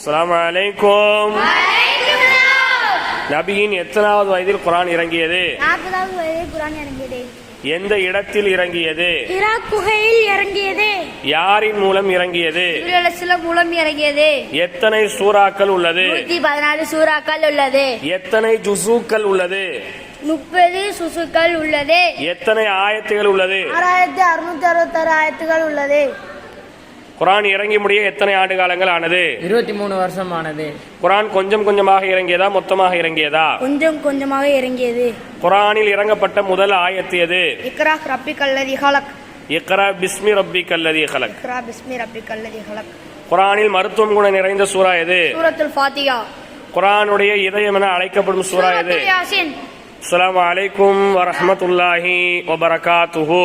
அஸ்ஸலாமு அலைக்கும். நபியின் எத்தனாவது வயதில் குர்ஆன் இறங்கியது? 40வது வயதில் குர்ஆன் இறங்கியது. எந்த இடத்தில் இறங்கியது? ஹிரா குகையில் இறங்கியது. யாரின் மூலம் இறங்கியது? ஜிப்ரீல் அலைஹிஸ்ஸலாம் மூலம் இறங்கியது. எத்தனை சூறாக்கள் உள்ளது? 114 சூறாக்கள் உள்ளது. எத்தனை ஜுஸூக்கள் உள்ளது? 30 சுசுக்கள் உள்ளது. எத்தனை ஆயத்துகள் உள்ளது? 6666 ஆயத்துகள் உள்ளது. குர்ஆன் இறங்கி முடிய எத்தனை ஆண்டு காலங்கள் ஆனது? 23 வருஷம் ஆனது. குர்ஆன் கொஞ்சம் கொஞ்சமாக இறங்கியதா மொத்தமாக இறங்கியதா? கொஞ்சம் கொஞ்சமாக இறங்கியது. குர்ஆனில் இறங்கப்பட்ட முதல் ஆயத்து எது? இக்ரா ரப்பிக்கல்லதி ஹலக். இக்ரா பிஸ்மி ரப்பிக்கல்லதி ஹலக். இக்ரா பிஸ்மி ரப்பிக்கல்லதி ஹலக். குர்ஆனில் மருத்துவம் குணம் நிறைந்த சூரா எது? சூரத்துல் ஃபாத்திஹா. குர்ஆனுடைய இதயம் என அழைக்கப்படும் சூரா எது? சூரத்துல் யாசின். அஸ்ஸலாமு அலைக்கும் வரஹ்மத்துல்லாஹி வபரகாத்துஹு.